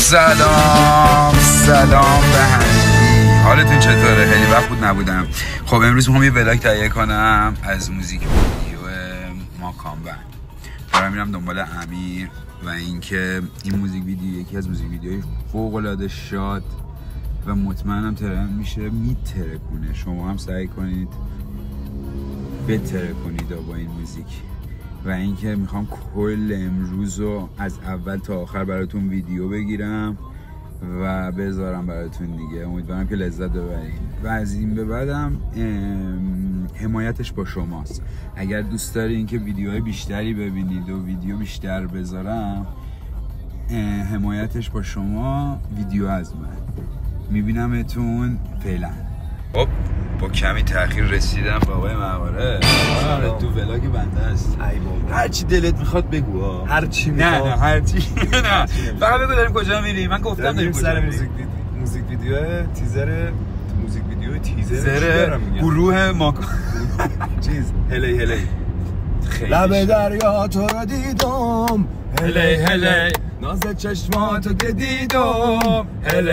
سلام به همگی. حالتون چطوره؟ خیلی وقت بود نبودم. خب امروز میخوام یه ولاگ تهیه کنم از موزیک ویدیو ماکان بند. دارم میرم دنبال امیر و اینکه این موزیک ویدیو یکی از موزیک ویدیوهای فوق العاده شاد و مطمئنم ترند میشه، میترکونه. شما هم سعی کنید بتره کنید با این موزیک. و اینکه میخوام کل امروز رو از اول تا آخر براتون ویدیو بگیرم و بذارم براتون دیگه. امیدوارم که لذت ببرید و از این به بعدم حمایتش با شماست. اگر دوست دارین که ویدیوهای بیشتری ببینید و ویدیو بیشتر بذارم، حمایتش با شما، ویدیو از من. میبینمتون فعلا. خب با کمی تأخیر رسیدم به آقای مغاره. تو ولاگ بنده است. ای بابا هر چی دلت میخواد بگو ها. هر چی میخواد. نه هر چی. نه فقط بگو داریم کجا میریم. من گفتم داریم کجا میریم. موزیک ویدیو تیزر موزیک ویدیو تیزر گروه ماکان چیز هلی لب دریا تو رو دیدم هلی ناز چشماتو که دیدم هلی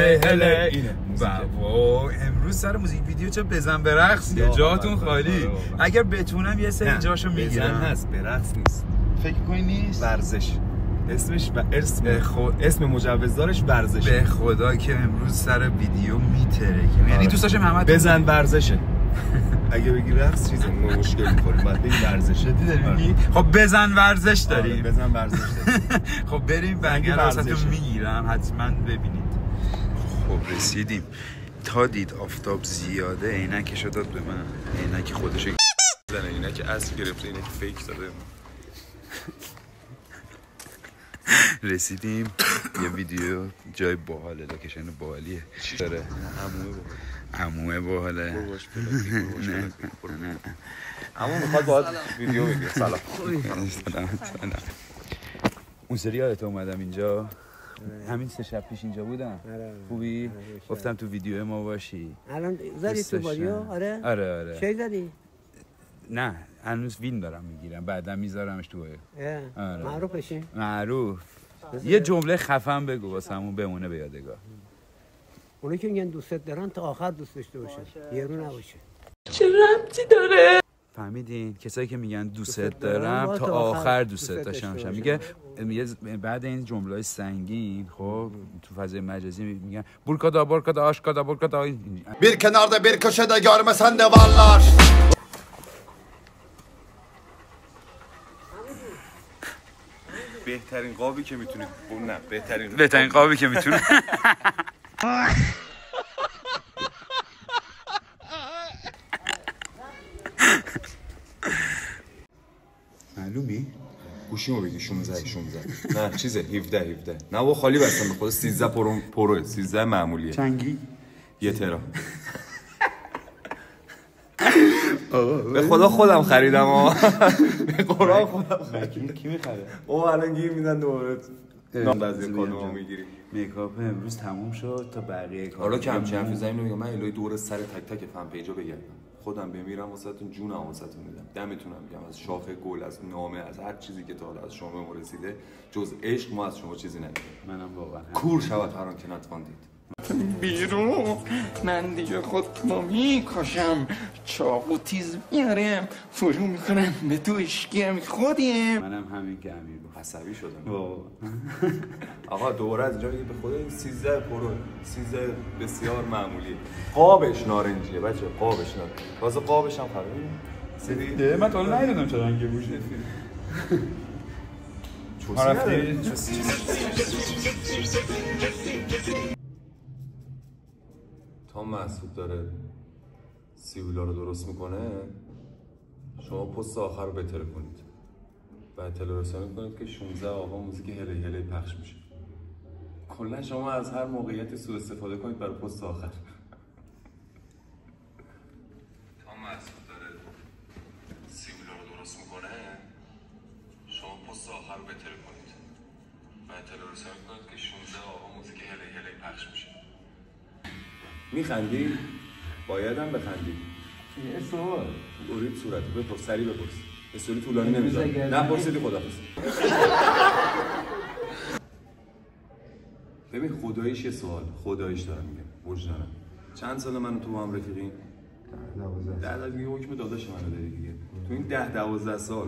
اینه. بابا امروز سر موزیک ویدیو چه بزن به رقص جاتون خالی. اگر بتونم یه سری جاشو میگیرم. بزن هست به رقص نیست. فکر کنی نیست؟ ورزش اسمش و اسم مجوزدارش ورزشه. به خدا که امروز سر ویدیو میترکیم. یعنی دوست داشتم همه بزن ورزشه. اگه بگی رقص چیزه مشکل می‌خوریم. بعد بگی ورزشه. خب بزن ورزش داریم. بزن ورزش داریم. خب بریم بنگر واسهتون میگیرم حتما ببینید. خب رسیدیم. تا دید آفتاب زیاده عینکشو داد به من. عینک خودشو زنه، عینک اصل گرفته، عینک فیک داده. رسیدیم یه ویدیو جای باحاله، لوکیشن باحالیه. چی داره؟ عموه باحاله. نه عمو میخواد باهات ویدیو بگیره. سلام. اون سری یادت اومدم اینجا، همین 3 شب پیش اینجا بودم. خوبی؟ گفتم تو ویدیو ما باشی. الان زدی تو ویدیو؟ آره. چی زدی؟ نه هنوز وین دارم میگیرم، بعدا میذارمش تو. آره. معروف بشی؟ معروف. یه جمله خفن بگو واسمون بمونه به یادگار. اونایی که میگن دوستت دارن تا آخر دوست داشته باشن، یارو نباشه. چه ربطی داره؟ فهمیدین؟ کسایی که میگن دوستت دارم تا آخر دوستت داشته باشن. میگه بعد این جمله‌های سنگین خب تو فضای مجازی میگن burkada آشکادا bir kenarda bir köşede görmesen de varlar. بهترین قابی که میتونید نه بهترین قابی که میتونه. معلومی؟ گوشیمو بگی 16 نه چیزه 17 نه با خالی بستم به خدا 13 پرو 13 معمولیه. چنگی 1 ترا. به خدا خودم خریدم به قرآن خودم خریدم. کی میخره؟ او الان گیر میدن دوباره نام بعضی کادو میگیریم. میکاپ امروز تموم شد تا بقیه کار. حالا کم حرف زمین میگم من الهی دور سر تک تک فن پیجا بگردم. خودم بمیرم واسهتون جونم واسهتون میدم. دمتونم میگم از شاخه گل، از نامه، از هر چیزی که تا حالا از شما به ما رسیده جز عشق ما از شما چیزی ندیدیم. منم واقعا کور شود هر آن که نتواندید. بیرون من دیگه خودمو میکشم، چاقو تیز میارم فرو میکنم به تو اشکیم خودیم. منم همین که امیر گفت عصبی شدم. آقا دوباره از اینجا میگه به خدا این 13 پرو 13 بسیار معمولی. قابش نارنجیه بچه، قابش نارنجی. تازه قابش هم خرید. سیدی من تا حالا ندیدم چرا رنگ بوشه. تا مسعود داره سیویلا رو درست میکنه، شما پست آخر رو بهتر کنید و اطلاع رسانی کنید که 16 آقا موزیک هلی پخش میشه. کلا شما از هر موقعیتی سوء استفاده کنید برای پست آخر. تا مسعود داره سیویلا رو درست میکنه، شما پست آخر رو بهتر کنید و اطلاع رسانی کنید که 16 آقا موزیک هلی پخش میشه. میخندی؟ باید هم بخندی. یه سوال برید صورتی بپرس، سریع بپرس. استوری طولانی نمیذاری. نه پرسیدی خدافظ. ببین خداییش یه سوال، خداییش دارم میگم، وجدانم. چند سال من و تو با هم رفیقیم؟ 10 دیگه حکم داداش منو داری دیگه. تو این 10-12 سال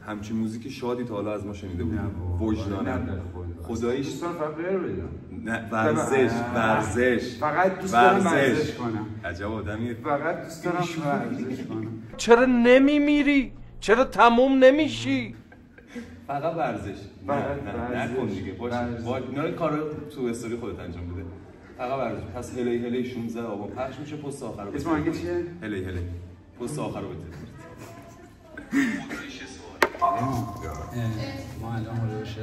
همچین موزیک شادی تا حالا از ما شنیده بودی؟ وجدانم. خداییش دوستان فقط غیر بدم. نه ورزش. فقط دوست دارم ورزش کنم. عجب آدمی. فقط دوست دارم ورزش کنم. چرا نمیمیری؟ چرا تموم نمیشی؟ فقط ورزش. نکن دیگه. باشه. اینا کارو تو استوری خودت انجام بده. فقط ورزش. پس هلی 16 آبان پخش میشه پست آخر رو. اسم آهنگ چیه؟ هلی پست آخر رو بده. ما الان حدودش 10-12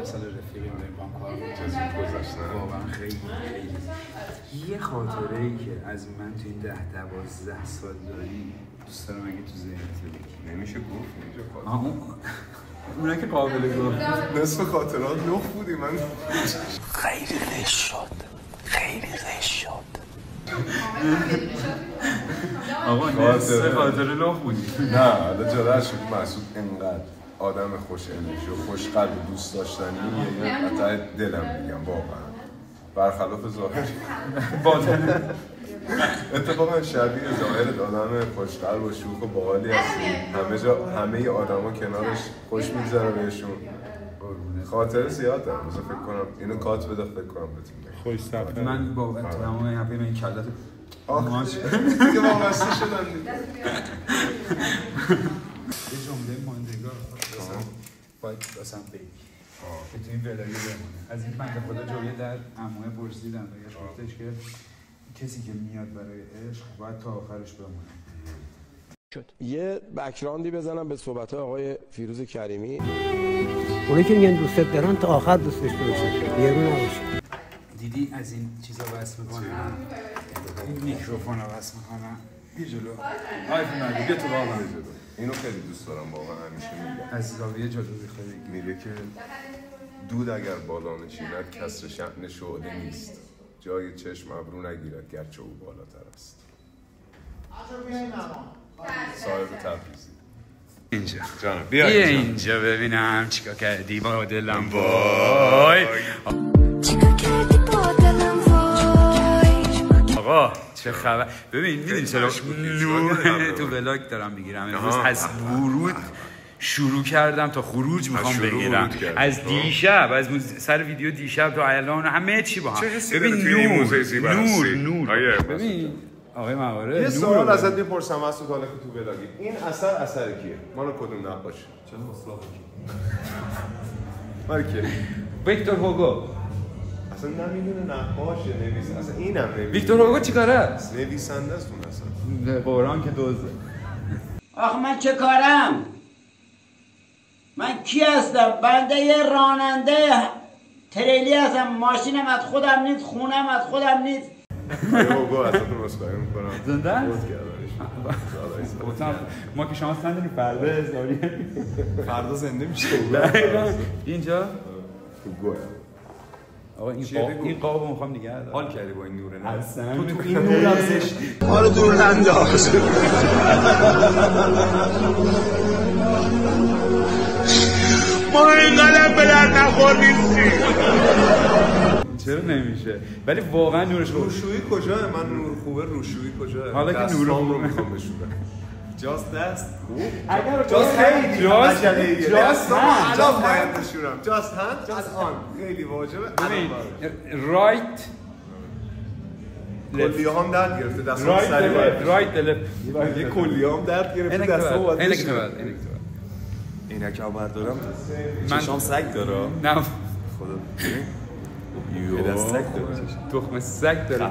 سال رفیقیم داریم با هم کار می‌کنیم. واقعا خیلی یه خاطره ای که از من تو این 10-12 سال داری دوست دارم اگه تو ذهنت بگی. نمیشه گفت. اونایی که قابل گفت نصف خاطرات لخ بودی. من خیلی غش شد. آقا نصف خاطره لخ بودی. نه حالا جدا شد. مسعود انقدر آدم خوش انرژی و خوش قلب و دوست داشتنی یه قطعه دلم میگم واقعا برخلاف ظاهر باطن اتفاقا شبیه ظاهر آدم خوش قلب و شوخ و باحالی هستی. همه آدما کنارش خوش میگذره بهشون. خاطره زیاد دارم. فکر کنم اینو کات بده فکر کنم بتونم. خوش سفر. من با تمام این حرفای من کلات ماش دیگه وابسته شدن دیگه. یه جمله ماندگار باید اصلا بگی که تو این ولاگه بمونه. از این بنده خدا جویه در عموه پرسیدم و گفتش که کسی که میاد برای عشق باید تا آخرش بمونه. یه بک‌گراندی بزنم به صحبت‌های آقای فیروز کریمی. اونایی که میگن دوستت دارن تا آخر دوست داشته باشن، یارو نباشه. دیدی از این چیزا بس میکنن، این میکروفون رو بس میکنن. بیا جلو. آی فنالی بیا تو واقعا. اینو خیلی دوست دارم واقعا. همیشه میگم از زاویه جلو بخوری. میگه که دود اگر بالا نشیند کسر شأن شعله نیست. جای چشم ابرو نگیرد گرچه او بالاتر است. صاحب تبریزی. اینجا جانم بیا اینجا ببینم چیکار کردی با دلم وای. چیکار کردی با دلم وای. آقا چه خبر؟ ببین میدونی چرا نور تو ولاگ دارم میگیرم امروز از ورود شروع کردم تا خروج میخوام بگیرم. از دیشب از سر ویدیو دیشب تا الان همه چی با هم. ببین نور ببین آقای موارد یه سوال ازت میپرسم مسعود حالا که تو ولاگی این اثر کیه؟ مال کدوم نقاش؟ چرا مصلاحی؟ مال کیه؟ ویکتور هوگو. اصلا نمیدونه نقاشه نویسنده. اصلا اینم نمیدونه. ویکتور هوگو چیکاره است؟ نویسنده است اون اصلا. قرآن که دوزه. آخه من چه کارم؟ من کی هستم؟ بنده یه راننده تریلی هستم. ماشینم از خودم نیست، خونم از خودم نیست. هوگو ازتون مسخره میکنم. زنده است؟ گفتم ما که شما سندنی فردا هزاری فردا زنده میشه. اینجا هوگو. آقا این قابو میخوام نگه دارم. حال کردی با این نوره نه؟ اصلا تو این نورم زشتی. حالا دور ننداز. ما اینقدر به درد نخور نیستیم. چرا نمیشه؟ ولی واقعا نورش خوبه. روشویی کجاه؟ من نور خوبه روشویی کجاه؟ حالا که نور رو میخوام بشورم. جاست دست. اگر جاست هند. جاست الان باید بشورم. جاست هند. جاست آن. خیلی واجبه. ببین رایت کلیه هم درد گرفته دستم سری باید رایت دلپ یه کلیه هم درد گرفته دستم باید اینه که تو بعد اینک هم بردارم چشام سگ داره نه خدا یه دست سگ داره تخم سگ داره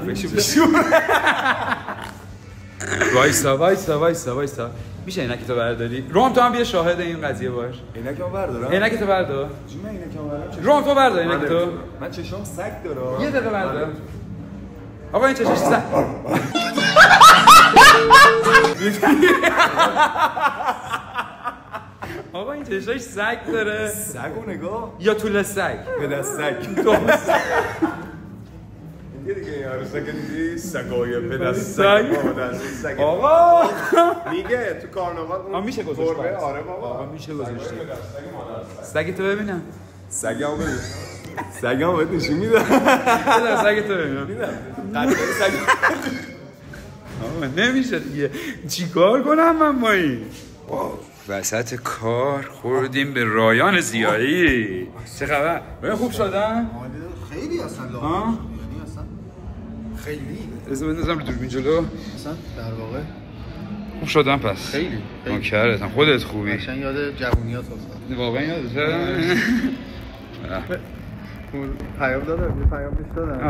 وایسا میشه اینک تو برداری؟ روم تو هم بیا شاهد این قضیه باش. اینک هم بردارم؟ اینک تو بردار چی من اینک هم بردارم؟ روم تو بردار اینک تو من چشام سگ داره یه دقیقه بردار آقا این چشش سگ آقا این چشش سگ داره سگو نگاه یا طول سگ به دست سگ یه دیگه این عروسه که دیدی سگای به دست سگ آقا میگه تو کارناوال اون میشه گذاشت آره بابا میشه گذاشت سگ تو ببینم سگمو ببین سگم باید نشون میدم. بذار سگ تو ببینم. سگ نمیشه دیگه چی کار کنم من با این وسط کار خوردیم به رایان زیایی. چه خبر؟ باید خوب شدن؟ خیلی اصلا لاغر یعنی اصلا خیلی از بندازم رو دوربین جلو اصلا در واقع خوب شدن پس خیلی نوکرتم. خودت خوبی قشنگ یاد جوونیات افتاد واقعا یادته؟ پیام دادم یه پیام بهش دادم.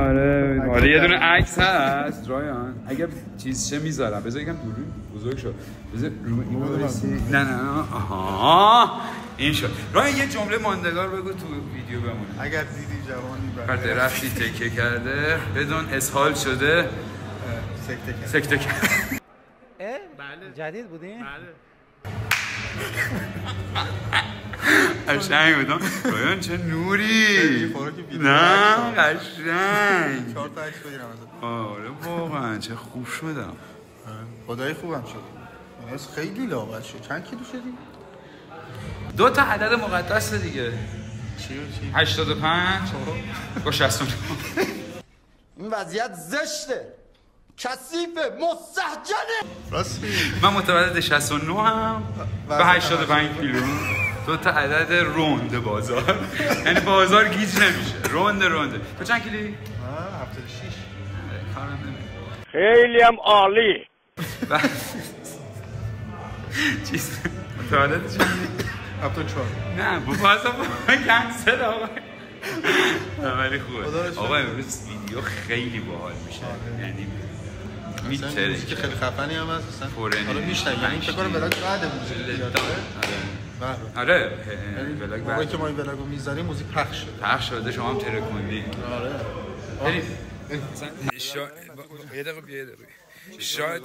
آره یه دونه عکس هست رایان اگه چیز چه میذارم بذار یکم دوربین بزرگ شد بذار رو اینو برسی. نه آها این شد. رایان یه جمله ماندگار بگو تو ویدیو بمونه. اگر دیدی جوانی بعد درختی تکه کرده بدون اسهال شده سکته کرده. بله جدید بودین؟ بله قشنگ بودم. رایان چه نوری. نه قشنگ 4 تا عکس بگیرم ازت. آره واقعا چه خوب شدم. خدایی خوبم شد. خیلی لاغر شد. چند کیلو شدی؟ 2 تا عدد مقدس دیگه. چی؟ 85 با 69. این وضعیت زشته. کثیفه، مستهجنه. راستی من متولد 69 هم به 85 کیلو. 2 تا عدد روند بازار. یعنی بازار گیج نمیشه. رونده. تو چند کیلی؟ 76. کارم نمیشه. خیلی هم عالی. چیز متولد چند؟ 74. نه بازم کنسل آقا. ولی خوبه. آقا امروز ویدیو خیلی باحال میشه. یعنی میتره موزیک خیلی خفنی هم هست اصلا. فورنی. حالا میشنم یعنی فکر کنم بلاگ بعد موزیک بیاد. آره بلاگ بعد. موقعی که ما این بلاگو میذاریم موزیک پخش شده شما هم ترکوندی. آره. یه دقیقه شاید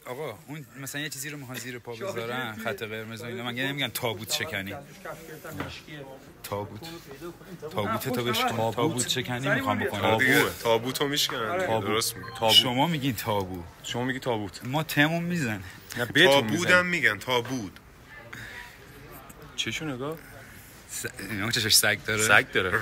آقا اون مثلا یه چیزی رو میخوان زیر پا بذارن خط قرمز و اینا مگه نمیگن تابوت شکنی؟ تابوت شکنی میخوام بکنم. تابوتو میشکنن. درست میگی. شما میگین تابوت. شما میگی تابوت. ما تمون میزن. تابودم میگن تابود. چشو نگاه. اینا چشش سگ داره. سگ داره.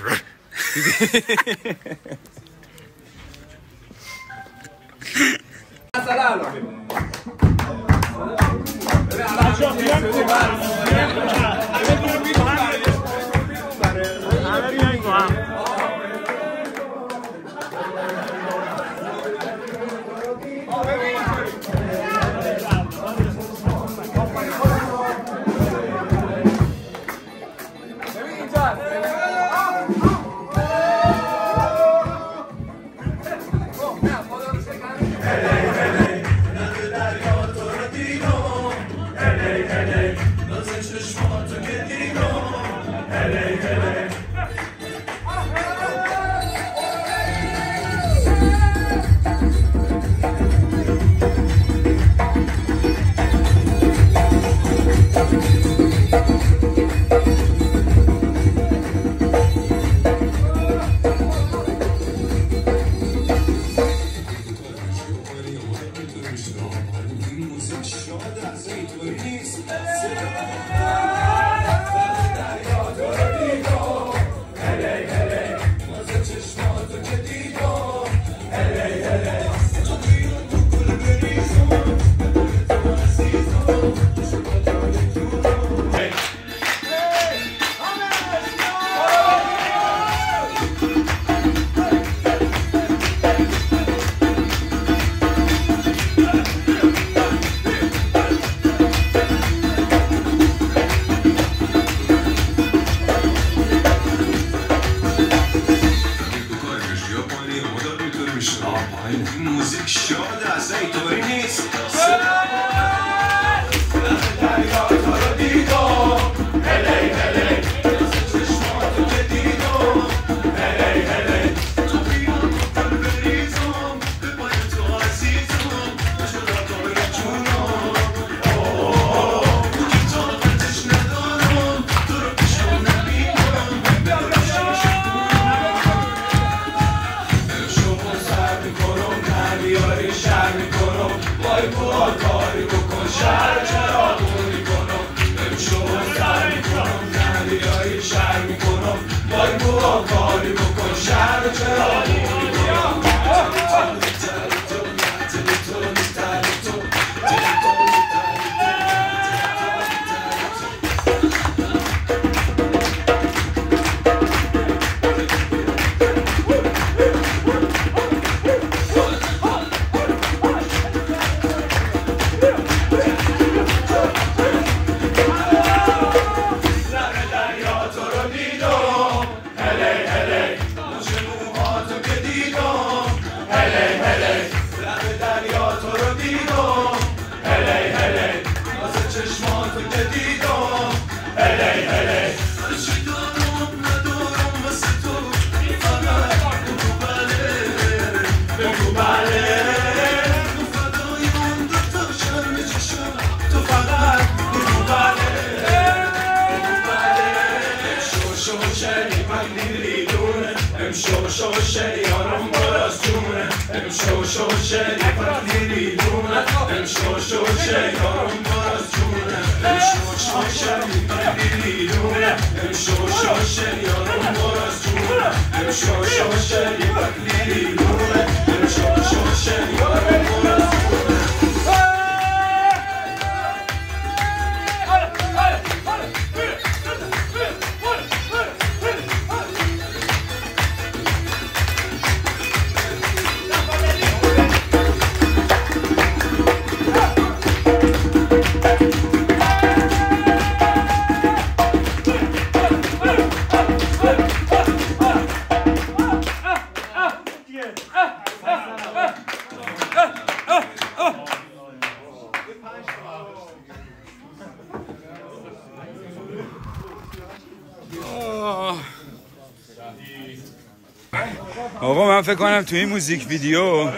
آقا من فکر کنم توی این موزیک ویدیو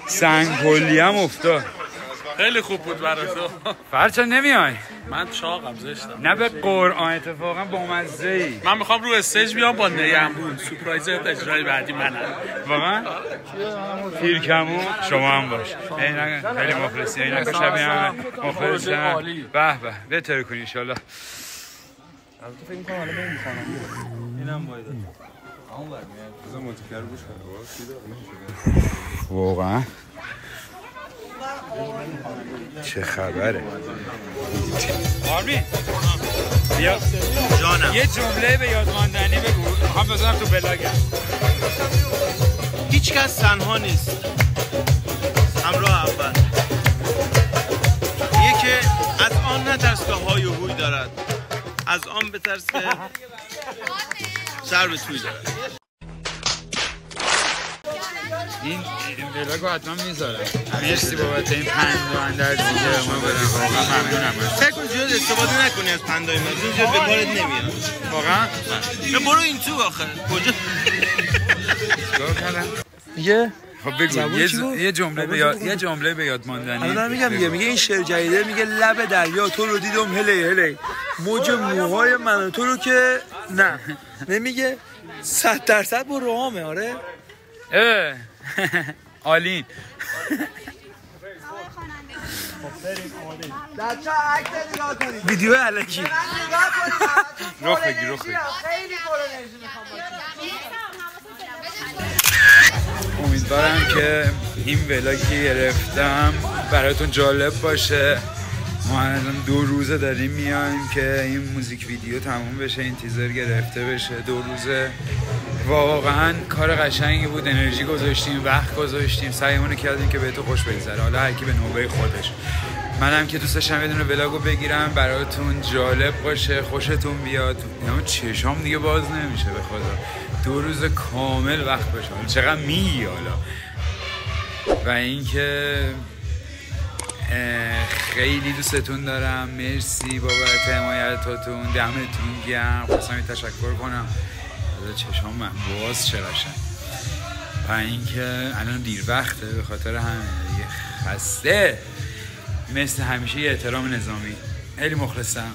سنگ کلی هم افتاد. خیلی خوب بود برای تو. فرچه نمیای؟ من چاقم زشتم. نه به قرآن اتفاقا با مزه ای. من میخوام رو استیج بیام با نیمبون سورپرایز اجرای بعدی منم. واقعا؟ پیرکمو شما هم باش. خیلی مخلصی. اینا که شبیه همه مخلصم. به به بهتر کنی ان شاء الله. البته فکر می‌کنم الان نمی‌خوام. اینم باید. اون برمیاد. بذار موتیکر گوش کنم. واقعا چه خبره؟ آرمین بیا جانم یه جمله به یاد ماندنی بگو. هم بزنم تو بلاگم. هیچ کس تنها نیست. همراه اول یکی از آن نترس که های و هوی دارد، از آن بترس که سر به توی دارد. این ولاگو حتما میذارم. مرسی بابت این پند در دیگه ما برم. واقعا ممنونم. فکر کن زیاد استفاده نکنی از پندای من. زیاد به کارت نمیاد. واقعا؟ برو این تو آخه. کجا؟ چیکار کردم؟ دیگه خب بگو یه جمله به یاد ماندنی. الان میگم میگه این شعر جدیده میگه لب دریا تو رو دیدم هلی موج موهای من تو رو که نه نمیگه 100% با روحامه. آره آلین ویدیو الکی رخ بگی امیدوارم که این ولاگی گرفتم براتون جالب باشه. ما الان 2 روزه داریم میایم که این موزیک ویدیو تموم بشه، این تیزر گرفته بشه. 2 روزه واقعا کار قشنگی بود. انرژی گذاشتیم، وقت گذاشتیم، سعیمون کردیم که بهتون خوش بگذره. حالا هر کی به نوبه خودش. منم که دوست داشتم یه دونه ولاگو بگیرم براتون جالب باشه، خوشتون بیاد. اما چشام دیگه باز نمیشه به خدا. 2 روز کامل وقت باشه. چقدر میگی حالا. و اینکه خیلی دوستتون دارم. مرسی بابت حمایتاتون. دمتون گرم. خواستم تشکر کنم. چشام من باز چه قشنگ. و اینکه الان دیر وقته به خاطر همین دیگه خسته. مثل همیشه یه احترام نظامی. خیلی مخلصم.